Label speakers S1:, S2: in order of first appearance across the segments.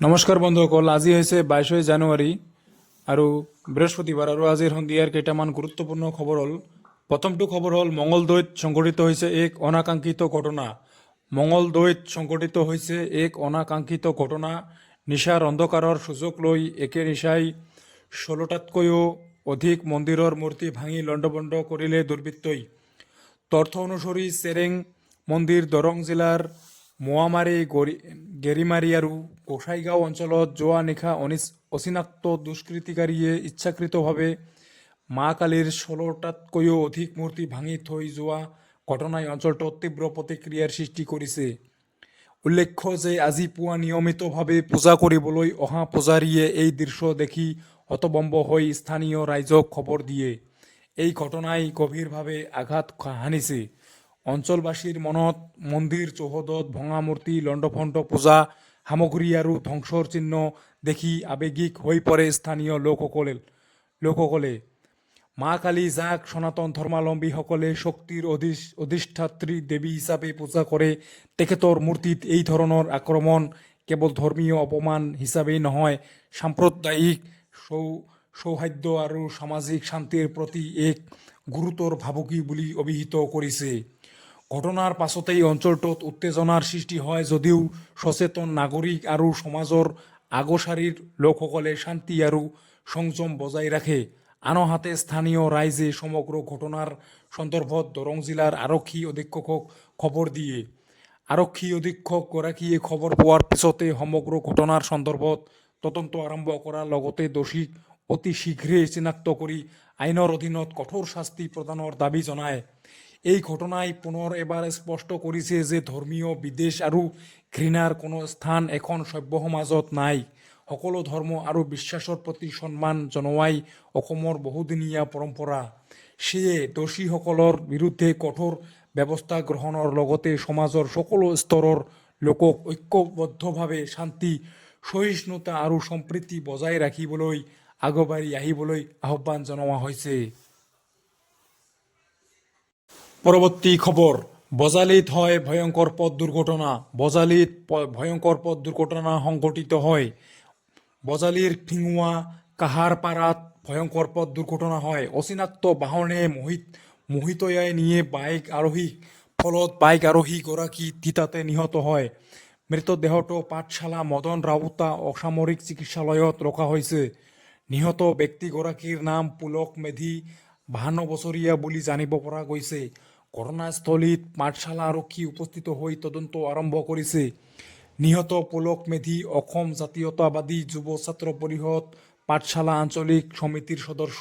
S1: নমস্কাৰ বন্ধুসকল, আজি হৈছে 22 জানুৱাৰী আৰু বৃহস্পতিবাৰ আৰু আজিৰ সন্ধিয়াৰ কেইটামান গুৰুত্বপূৰ্ণ খবৰ হ'ল। প্ৰথমটো খবৰ হ'ল মঙলদৈত সংঘটিত হৈছে এক অনাকাংক্ষিত ঘটনা। মঙলদৈত সংঘটিত হৈছে এক অনাকাংক্ষিত ঘটনা। নিশাৰ অন্ধকাৰৰ সুযোগ লৈ একে নিশাই 16টাতকৈও অধিক মন্দিৰৰ মূৰ্তি ভাঙি লণ্ডভণ্ড কৰিলে দুৰ্বৃত্তই। তথ্য অনুসৰি চেৰেং মন্দিৰ দৰং জিলাৰ মোৱামাৰী, গেৰিমাৰী আৰু গোসাইগাঁও অঞ্চলত যোৱা নিশা অচিনাক্ত দুষ্কৃতিকাৰীয়ে ইচ্ছাকৃতভাৱে মা কালীৰ 16টাতকৈও অধিক মূৰ্তি ভাঙি থৈ যোৱা ঘটনাই অঞ্চলটোত তীব্ৰ প্ৰতিক্ৰিয়াৰ সৃষ্টি কৰিছে। উল্লেখ্য যে আজি পুৱা নিয়মিতভাৱে পূজা কৰিবলৈ অহা পূজাৰীয়ে এই দৃশ্য দেখি হতভম্ব হৈ স্থানীয় ৰাইজক খবৰ দিয়ে। এই ঘটনাই গভীৰভাৱে আঘাত হানিছে। অঞ্চলবাসীৰ মনত মন্দিৰ চৌহদত ভঙা মূৰ্তি, লণ্ডভণ্ড পূজা সামগ্ৰী আৰু ধ্বংসৰ চিহ্ন দেখি আৱেগিক হৈ পৰে স্থানীয় লোকসকলে। মা কালী, যাক সনাতন ধৰ্মাৱলম্বীসকলে শক্তিৰ অধিষ্ঠাত্ৰী দেৱী হিচাপে পূজা কৰে, তেখেতৰ মূৰ্তিত এই ধৰণৰ আক্ৰমণ কেৱল ধৰ্মীয় অপমান হিচাপেই নহয়, সাম্প্ৰদায়িক সৌহাৰ্দ্য আৰু সামাজিক শান্তিৰ প্ৰতি এক গুৰুতৰ ভাবুকি বুলি অভিহিত কৰিছে। ঘটনাৰ পাছতেই অঞ্চলটোত উত্তেজনাৰ সৃষ্টি হয় যদিও সচেতন নাগৰিক আৰু সমাজৰ আগশাৰীৰ লোকসকলে শান্তি আৰু সংযম বজাই ৰাখে। আনহাতে স্থানীয় ৰাইজে সমগ্ৰ ঘটনাৰ সন্দৰ্ভত দৰং জিলাৰ আৰক্ষী অধীক্ষকক খবৰ দিয়ে। আৰক্ষী অধীক্ষকগৰাকীয়ে খবৰ পোৱাৰ পিছতে সমগ্ৰ ঘটনাৰ সন্দৰ্ভত তদন্ত আৰম্ভ কৰাৰ লগতে দোষীক অতি শীঘ্ৰেই চিনাক্ত কৰি আইনৰ অধীনত কঠোৰ শাস্তি প্ৰদানৰ দাবী জনায়। এই ঘটনাই পুনৰ এবাৰ স্পষ্ট কৰিছে যে ধৰ্মীয় বিদ্বেষ আৰু ঘৃণাৰ কোনো স্থান এখন সভ্য সমাজত নাই। সকলো ধৰ্ম আৰু বিশ্বাসৰ প্ৰতি সন্মান জনোৱাই অসমৰ বহুদিনীয়া পৰম্পৰা। সেয়ে দোষীসকলৰ বিৰুদ্ধে কঠোৰ ব্যৱস্থা গ্ৰহণৰ লগতে সমাজৰ সকলো স্তৰৰ লোকক ঐক্যবদ্ধভাৱে শান্তি, সহিষ্ণুতা আৰু সম্প্ৰীতি বজাই ৰাখিবলৈ আগবাঢ়ি আহিবলৈ আহ্বান জনোৱা হৈছে। পৰৱৰ্তী খবৰ, বজালীত হয় ভয়ংকৰ পথ দুৰ্ঘটনা। বজালীত ভয়ংকৰ পথ দুৰ্ঘটনা সংঘটিত হয়। বজালীৰ ফিঙুৱা কাহাৰপাৰাত ভয়ংকৰ পথ দুৰ্ঘটনা হয়। অচিনাক্ত বাহনে মহিতয়াই নিয়ে বাইক আৰোহীক, ফলত বাইক আৰোহীগৰাকী থিতাতে নিহত হয়। মৃতদেহটো পাঠশালা মদন ৰাউতা অসামৰিক চিকিৎসালয়ত ৰখা হৈছে। নিহত ব্যক্তিগৰাকীৰ নাম পুলক মেধি, 52 বছৰীয়া বুলি জানিব পৰা গৈছে। ঘটনাস্থলীত পাঠশালা আৰক্ষী উপস্থিত হৈ তদন্ত আৰম্ভ কৰিছে। নিহত পুলক মেধি অসম জাতীয়তাবাদী যুৱ ছাত্ৰ পৰিষদ পাঠশালা আঞ্চলিক সমিতিৰ সদস্য।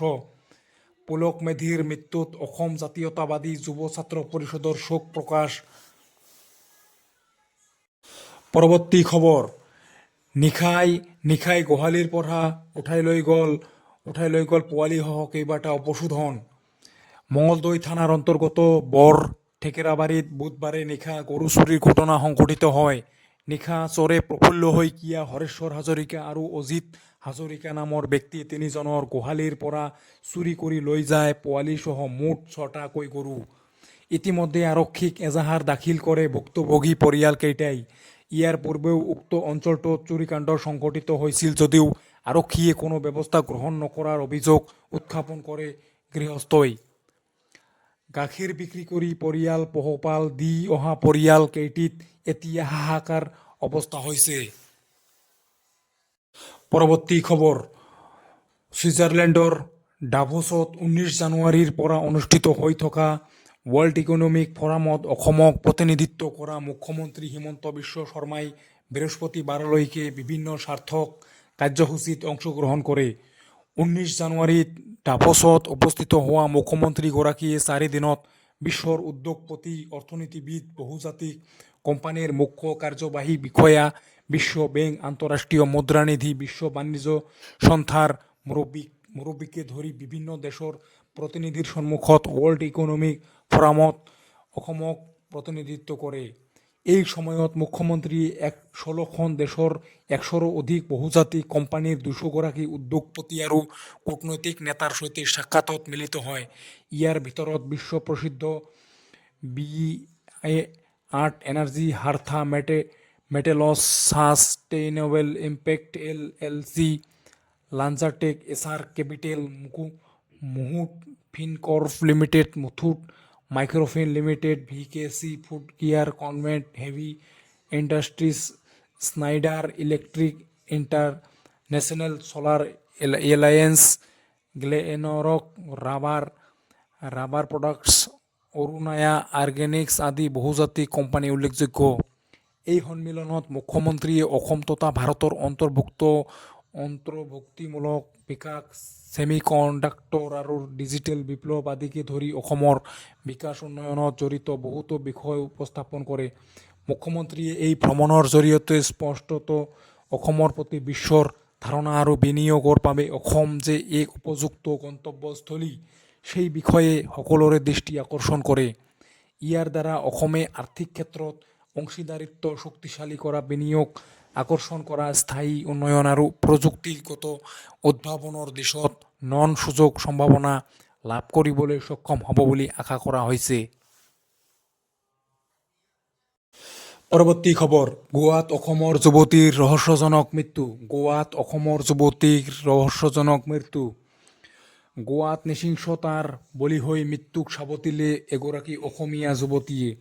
S1: পুলক মেধিৰ মৃত্যুত অসম জাতীয়তাবাদী যুৱ ছাত্ৰ পৰিষদৰ শোক প্ৰকাশ। পৰৱৰ্তী খবৰ, নিশাই গোহালিৰ পৰা উঠাই লৈ গ'ল পোৱালিসহ কেইবাটাও পশুধন। মঙলদৈ থানাৰ অন্তৰ্গত বৰ ঠেকেৰাবাৰীত বুধবাৰে নিশা গৰু চুৰিৰ ঘটনা সংঘটিত হয়। নিশা চোৰে প্ৰফুল্ল শইকীয়া, হৰেশ্বৰ হাজৰিকা আৰু অজিত হাজৰিকা নামৰ ব্যক্তি তিনিজনৰ গোহালিৰ পৰা চুৰি কৰি লৈ যায় পোৱালিসহ মুঠ 6টাকৈ গৰু। ইতিমধ্যে আৰক্ষীক এজাহাৰ দাখিল কৰে ভুক্তভোগী পৰিয়ালকেইটাই। ইয়াৰ পূৰ্বেও উক্ত অঞ্চলটোত চুৰিকাণ্ড সংঘটিত হৈছিল যদিও আৰক্ষীয়ে কোনো ব্যৱস্থা গ্ৰহণ নকৰাৰ অভিযোগ উত্থাপন কৰে গৃহস্থই। গাখীৰ বিক্ৰী কৰি পৰিয়াল পোহপাল দি অহা পৰিয়াল কেইটিত এতিয়া হাহাকাৰ অৱস্থা হৈছে। পৰৱৰ্তী খবৰ, ছুইজাৰলেণ্ডৰ ডাভোছত 19 জানুৱাৰীৰ পৰা অনুষ্ঠিত হৈ থকা ৱৰ্ল্ড ইকনমিক ফৰামত অসমক প্ৰতিনিধিত্ব কৰা মুখ্যমন্ত্ৰী হিমন্ত বিশ্ব শৰ্মাই বৃহস্পতিবাৰলৈকে বিভিন্ন সাৰ্থক কাৰ্যসূচীত অংশগ্ৰহণ কৰে। 19 জানুৱাৰীত ডাভোছত উপস্থিত হোৱা মুখ্যমন্ত্ৰীগৰাকীয়ে 4 দিনত বিশ্বৰ উদ্যোগপতি, অৰ্থনীতিবিদ, বহুজাতিক কোম্পানীৰ মুখ্য কাৰ্যবাহী বিষয়া, বিশ্ব বেংক, আন্তঃৰাষ্ট্ৰীয় মুদ্ৰা নিধি, বিশ্ব বাণিজ্য সংস্থাৰ মুৰব্বীকে ধৰি বিভিন্ন দেশৰ প্ৰতিনিধিৰ সন্মুখত ৱৰ্ল্ড ইকনমিক ফৰামত অসমক প্ৰতিনিধিত্ব কৰে। এই সময়ত মুখ্যমন্ত্ৰীয়ে 16খন দেশৰ 100ৰো অধিক বহুজাতিক কোম্পানীৰ 200গৰাকী উদ্যোগপতি আৰু কূটনৈতিক নেতাৰ সৈতে সাক্ষাতত মিলিত হয়। ইয়াৰ ভিতৰত বিশ্ব প্ৰসিদ্ধ BIA আৰ্ট এনাৰ্জি, হাৰ্থা মেটেলছ সাস্টেইনেবল ইম্প্যাক্ট এলএলসি, লাঞ্জারটেক SR capital, Muthoot Fincorp Limited, Muthoot Microfin Limited, VKC Foodcare, Convent Heavy Industries, Schneider Electric International, Solar Alliance, Glenrock Rubber Rubber Products, Arunaya Organics আদি বহুজাতিক কোম্পানী উল্লেখযোগ্য। এই সন্মিলনত মুখ্যমন্ত্ৰীয়ে অসম তথা ভাৰতৰ অন্তৰ্ভুক্তিমূলক বিকাশ, ছেমিকণ্ডাক্টৰ আৰু ডিজিটেল বিপ্লৱ আদিকে ধৰি অসমৰ বিকাশ উন্নয়নত জড়িত বহুতো বিষয় উপস্থাপন কৰে। মুখ্যমন্ত্ৰীয়ে এই ভ্ৰমণৰ জৰিয়তে স্পষ্টত অসমৰ প্ৰতি বিশ্বৰ ধাৰণা আৰু বিনিয়োগৰ বাবে অসম যে এক উপযুক্ত গন্তব্যস্থলী সেই বিষয়ে সকলোৰে দৃষ্টি আকৰ্ষণ কৰে। ইয়াৰ দ্বাৰা অসমে আৰ্থিক ক্ষেত্ৰত অংশীদাৰিত্ব শক্তিশালী কৰা, বিনিয়োগ আকৰ্ষণ কৰা, স্থায়ী উন্নয়ন আৰু প্ৰযুক্তিগত উদ্ভাৱনৰ দিশত নন সুযোগ সম্ভাৱনা লাভ কৰিবলৈ সক্ষম হ'ব বুলি আশা কৰা হৈছে। পৰৱৰ্তী খবৰ, গোৱাত অসমৰ যুৱতীৰ ৰহস্যজনক মৃত্যু। গোৱাত অসমৰ যুৱতীৰ ৰহস্যজনক মৃত্যু। গোৱাত নৃশংসতাৰ বলি হৈ মৃত্যুক সাৱটিলে এগৰাকী অসমীয়া যুৱতীয়ে।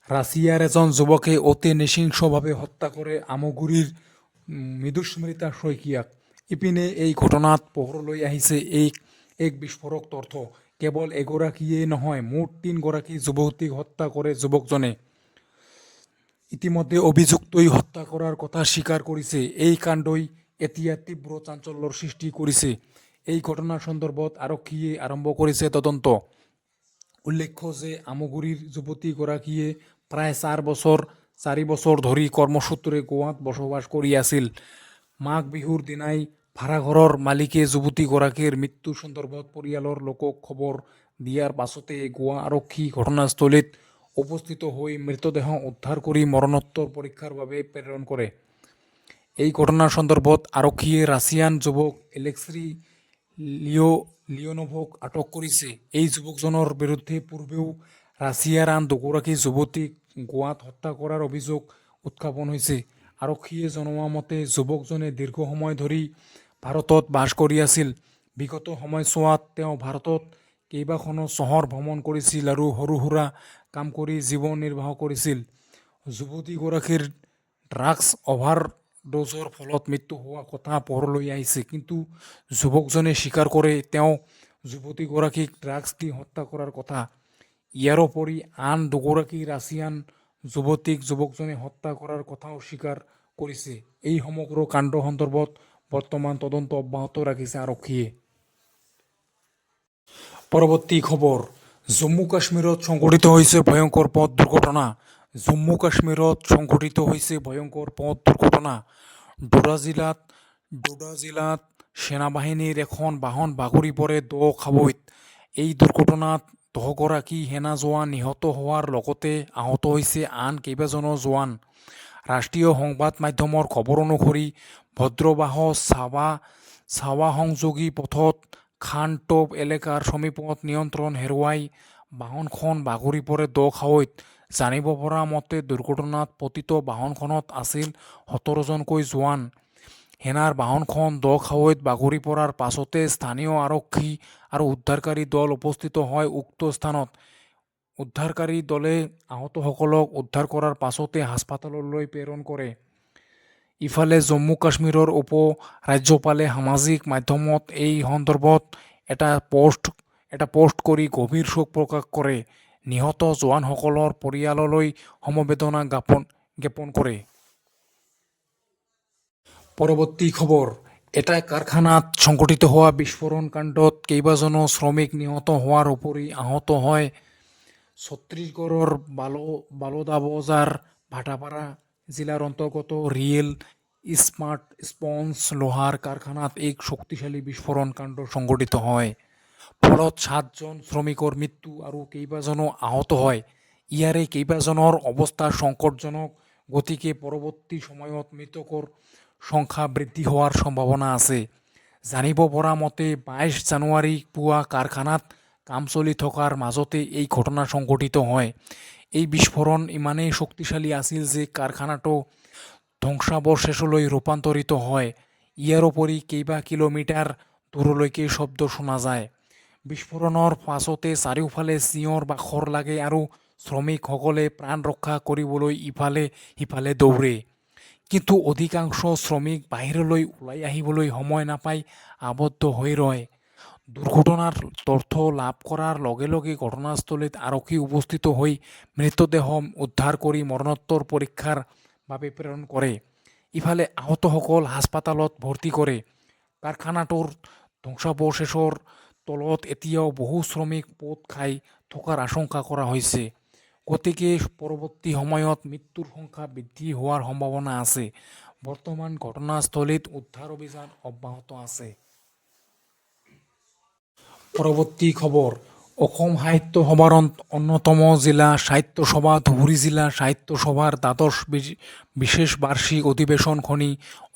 S1: ৰাছিয়াৰ এজন যুৱকে অতি নৃশংসভাৱে হত্যা কৰে আমগুৰিৰ মৃদুস্মৃতা শইকীয়াক। ইপিনে এই ঘটনাত পোহৰলৈ আহিছে এক বিস্ফোৰক তথ্য। কেৱল এগৰাকীয়েই নহয়, মুঠ ৩গৰাকী যুৱতীক হত্যা কৰে যুৱকজনে। ইতিমধ্যে অভিযুক্তই হত্যা কৰাৰ কথা স্বীকাৰ কৰিছে। এই কাণ্ডই এতিয়া তীব্ৰ চাঞ্চল্যৰ সৃষ্টি কৰিছে। এই ঘটনাৰ সন্দৰ্ভত আৰক্ষীয়ে আৰম্ভ কৰিছে তদন্ত। উল্লেখ্য যে আমগুৰিৰ যুৱতীগৰাকীয়ে প্ৰায় ৪ বছৰ ধৰি কৰ্মসূত্ৰে গোৱাত বসবাস কৰি আছিল। মাঘ বিহুৰ দিনাই ভাড়াঘৰৰ মালিকে যুৱতীগৰাকীৰ মৃত্যু সন্দৰ্ভত পৰিয়ালৰ লোকক খবৰ দিয়াৰ পাছতে গোৱা আৰক্ষী ঘটনাস্থলীত উপস্থিত হৈ মৃতদেহ উদ্ধাৰ কৰি মৰণোত্তৰ পৰীক্ষাৰ বাবে প্ৰেৰণ কৰে। এই ঘটনাৰ সন্দৰ্ভত আৰক্ষীয়ে ৰাছিয়ান যুৱক এলেক্সি লিঅ'নভক আটক কৰিছে। এই যুৱকজনৰ বিৰুদ্ধে পূৰ্বেও ৰাছিয়াৰ আন ২গৰাকী যুৱতীক গোৱাত হত্যা কৰাৰ অভিযোগ উত্থাপন হৈছে। আৰক্ষীয়ে জনোৱা মতে যুৱকজনে দীৰ্ঘ সময় ধৰি ভাৰতত বাস কৰি আছিল। বিগত সময়ছোৱাত তেওঁ ভাৰতত কেইবাখনো চহৰ ভ্ৰমণ কৰিছিল আৰু সৰু সুৰা কাম কৰি জীৱন নিৰ্বাহ কৰিছিল। যুৱতীগৰাকীৰ ড্ৰাগছ অভাৰডোজৰ ফলত মৃত্যু হোৱা কথা পোহৰলৈ আহিছে। কিন্তু যুৱকজনে স্বীকাৰ কৰে তেওঁ যুৱতীগৰাকীক ড্ৰাগছ দি হত্যা কৰাৰ কথা। ইয়াৰোপৰি আন ২গৰাকী ৰাছিয়ান যুৱতীক যুৱকজনে হত্যা কৰাৰ কথাও স্বীকাৰ কৰিছে। এই সমগ্ৰ কাণ্ড সন্দৰ্ভত বৰ্তমান তদন্ত অব্যাহত ৰাখিছে আৰক্ষীয়ে। পৰৱৰ্তী খবৰ, জম্মু কাশ্মীৰত সংঘটিত হৈছে ভয়ংকৰ পথ দুৰ্ঘটনা। জম্মু কাশ্মীৰত সংঘটিত হৈছে ভয়ংকৰ পথ দুৰ্ঘটনা। ডোডা জিলাত সেনাবাহিনীৰ এখন বাহন বাগৰি পৰে দ খাৱৈত। এই দুৰ্ঘটনাত ১০গৰাকী সেনা জোৱান নিহত হোৱাৰ লগতে আহত হৈছে আন কেইবাজনো জোৱান। ৰাষ্ট্ৰীয় সংবাদ মাধ্যমৰ খবৰ অনুসৰি ভদ্ৰবাহ ছাৱা সংযোগী পথত খানটোপ এলেকাৰ সমীপত নিয়ন্ত্ৰণ হেৰুৱাই বাহনখন বাগৰি পৰে দ খাৱৈত। জানিব পৰা মতে দুৰ্ঘটনাত পতিত বাহনখনত আছিল ১৭জনকৈ জোৱান। সেনাৰ বাহনখন দ খাৱৈত বাগৰি পৰাৰ পাছতে স্থানীয় আৰক্ষী আৰু উদ্ধাৰকাৰী দল উপস্থিত হয় উক্ত স্থানত। উদ্ধাৰকাৰী দলে আহতসকলক উদ্ধাৰ কৰাৰ পাছতে হাস্পতাললৈ প্ৰেৰণ কৰে। ইফালে জম্মু কাশ্মীৰৰ উপ ৰাজ্যপালে সামাজিক মাধ্যমত এই সন্দৰ্ভত এটা পোষ্ট কৰি গভীৰ শোক প্ৰকাশ কৰে। নিহত জোৱানসকলৰ পৰিয়াললৈ সমবেদনা জ্ঞাপন কৰে। পৰৱৰ্তী খবৰ, এটা কাৰখানাত সংঘটিত হোৱা বিস্ফোৰণ কাণ্ডত কেইবাজনো শ্ৰমিক নিহত হোৱাৰ উপৰি আহত হয়। ছত্তীশগড়ৰ বালোদাবজাৰ ভাটাপাৰা জিলাৰ অন্তৰ্গত ৰিয়েল স্মাৰ্ট স্পঞ্জ লোহাৰ কাৰখানাত এক শক্তিশালী বিস্ফোৰণ কাণ্ড সংঘটিত হয়। ফলত ৭জন শ্ৰমিকৰ মৃত্যু আৰু কেইবাজনো আহত হয়। ইয়াৰে কেইবাজনৰ অৱস্থা সংকটজনক, গতিকে পৰৱৰ্তী সময়ত মৃতকৰ সংখ্যা বৃদ্ধি হোৱাৰ সম্ভাৱনা আছে। জানিব পৰা মতে ২২ জানুৱাৰী পুৱা কাৰখানাত কাম চলি থকাৰ মাজতে এই ঘটনা সংঘটিত হয়। এই বিস্ফোৰণ ইমানেই শক্তিশালী আছিল যে কাৰখানাটো
S2: ধ্বংসাৱশেষলৈ ৰূপান্তৰিত হয়। ইয়াৰ উপৰি কেইবা কিলোমিটাৰ দূৰলৈকে শব্দ শুনা যায়। বিস্ফোৰণৰ পাছতে চাৰিওফালে চিঞৰ বাখৰ লাগে আৰু শ্ৰমিকসকলে প্ৰাণ ৰক্ষা কৰিবলৈ ইফালে সিফালে দৌৰে। কিন্তু অধিকাংশ শ্ৰমিক বাহিৰলৈ ওলাই আহিবলৈ সময় নাপাই আবদ্ধ হৈ ৰয়। দুৰ্ঘটনাৰ তথ্য লাভ কৰাৰ লগে লগে ঘটনাস্থলীত আৰক্ষী উপস্থিত হৈ মৃতদেহ উদ্ধাৰ কৰি মৰণোত্তৰ পৰীক্ষাৰ বাবে প্ৰেৰণ কৰে। ইফালে আহতসকল হাস্পতালত ভৰ্তি কৰে। কাৰখানাটোৰ ধ্বংসাৱশেষৰ তলত এতিয়াও বহু শ্ৰমিক পোত খাই থকাৰ আশংকা কৰা হৈছে। গতিকে পৰৱৰ্তী সময়ত মৃত্যুৰ সংখ্যা বৃদ্ধি হোৱাৰ সম্ভাৱনা আছে। বৰ্তমান ঘটনাস্থলীত উদ্ধাৰ অভিযান অব্যাহত আছে। পৰৱৰ্তী খবৰ, অসম সাহিত্য সভাৰ অন্যতম জিলা সাহিত্য সভা ধুবুৰী জিলা সাহিত্য সভাৰ দ্বাদশ বিশেষ বাৰ্ষিক অধিৱেশনখনি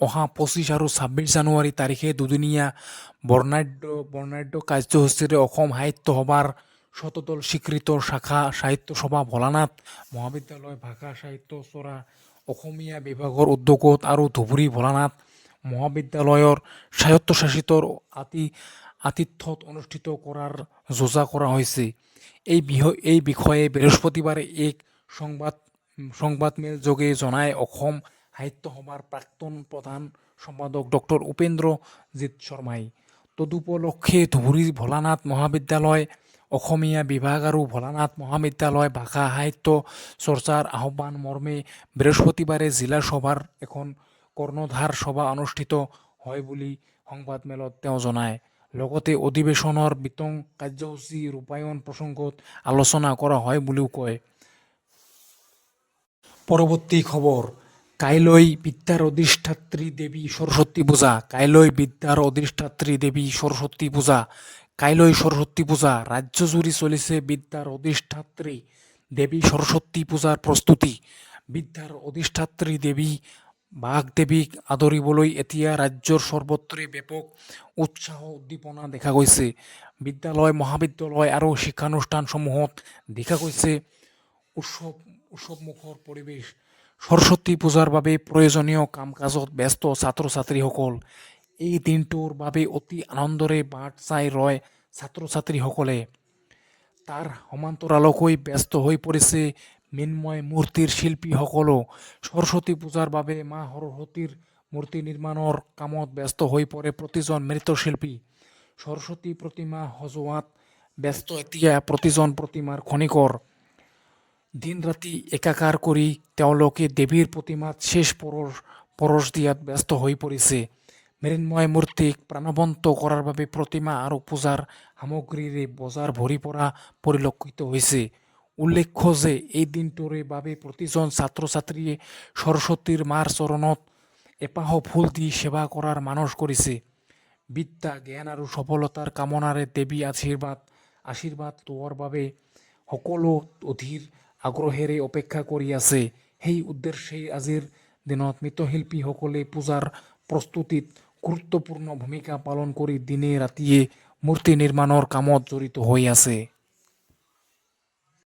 S2: অহা ২৫ আৰু ২৬ জানুৱাৰী তাৰিখে দুদিনীয়া বৰ্ণাঢ্য কাৰ্যসূচীৰে অসম সাহিত্য সভাৰ শতদল স্বীকৃত শাখা সাহিত্য সভা ভোলানাথ মহাবিদ্যালয় ভাষা সাহিত্য চৰা অসমীয়া বিভাগৰ উদ্যোগত আৰু ধুবুৰী ভোলানাথ মহাবিদ্যালয়ৰ স্বায়ত্তশাসিত আতিথ্যত অনুষ্ঠিত কৰাৰ যোজনা কৰা হৈছে। এই বিষয়ে বৃহস্পতিবাৰে এক সংবাদমেলযোগে জনায় অসম সাহিত্য সভাৰ প্ৰাক্তন প্ৰধান সম্পাদক ডক্টৰ উপেন্দ্ৰজিৎ শৰ্মাই। তদুপলক্ষে ধুবুৰী ভোলানাথ মহাবিদ্যালয় অসমীয়া বিভাগ আৰু ভোলানাথ মহাবিদ্যালয় ভাষা সাহিত্য চৰ্চাৰ আহ্বান মৰ্মে বৃহস্পতিবাৰে জিলা সভাৰ এখন কৰ্ণধাৰ সভা অনুষ্ঠিত হয় বুলি সংবাদমেলত তেওঁ জনায়। লগতে অধিৱেশনৰ বিতং কাৰ্যসূচী ৰূপায়ণ প্ৰসংগত আলোচনা কৰা হয় বুলিও কয়। পৰৱৰ্তী খবৰ, কাইলৈ বিদ্যাৰ অধিষ্ঠাত্ৰী দেৱী সৰস্বতী পূজা। কাইলৈ বিদ্যাৰ অধিষ্ঠাত্ৰী দেৱী সৰস্বতী পূজা। কাইলৈ সৰস্বতী পূজা। ৰাজ্যজুৰি চলিছে বিদ্যাৰ অধিষ্ঠাত্ৰী দেৱী সৰস্বতী পূজাৰ প্ৰস্তুতি। বিদ্যাৰ অধিষ্ঠাত্ৰী দেৱী বাগদেৱীক আদৰিবলৈ এতিয়া ৰাজ্যৰ সৰ্বত্ৰে ব্যাপক উৎসাহ উদ্দীপনা দেখা গৈছে। বিদ্যালয় মহাবিদ্যালয় আৰু শিক্ষানুষ্ঠানসমূহত দেখা গৈছে উৎসৱমুখৰ পৰিৱেশ। সৰস্বতী পূজাৰ বাবে প্ৰয়োজনীয় কাম কাজত ব্যস্ত ছাত্ৰ ছাত্ৰীসকল। এই দিনটোৰ বাবে অতি আনন্দৰে বাট চাই ৰয় ছাত্ৰ ছাত্ৰীসকলে। তাৰ সমান্তৰালকৈ ব্যস্ত হৈ পৰিছে মৃন্ময় মূৰ্তিৰ শিল্পীসকলো। সৰস্বতী পূজাৰ বাবে মা সৰস্বতীৰ মূৰ্তি নিৰ্মাণৰ কামত ব্যস্ত হৈ পৰে প্ৰতিজন মৃৎশিল্পী। সৰস্বতী প্ৰতিমা সজোৱাত ব্যস্ত এতিয়া প্ৰতিজন প্ৰতিমাৰ খনিকৰ। দিন ৰাতি একাকাৰ কৰি তেওঁলোকে দেৱীৰ প্ৰতিমাত শেষ পৰশ দিয়াত ব্যস্ত হৈ পৰিছে। মৃন্ময় মূৰ্তিক প্ৰাণৱন্ত কৰাৰ বাবে প্ৰতিমা আৰু পূজাৰ সামগ্ৰীৰে বজাৰ ভৰি পৰা পৰিলক্ষিত হৈছে। উল্লেখ্য যে এই দিনটোৰে বাবে প্ৰতিজন ছাত্ৰ ছাত্ৰীয়ে সৰস্বতীৰ মাৰ চৰণত এপাহ ফুল দি সেৱা কৰাৰ মানস কৰিছে। বিদ্যা জ্ঞান আৰু সফলতাৰ কামনাৰে দেৱী আশীৰ্বাদ লোৱাৰ বাবে সকলো অধীৰ আগ্ৰহেৰে অপেক্ষা কৰি আছে। সেই উদ্দেশ্যেই আজিৰ দিনত মৃৎশিল্পীসকলে পূজাৰ প্ৰস্তুতিত গুৰুত্বপূৰ্ণ ভূমিকা পালন কৰি দিনে ৰাতিয়ে মূৰ্তি নিৰ্মাণৰ কামত জড়িত হৈ আছে।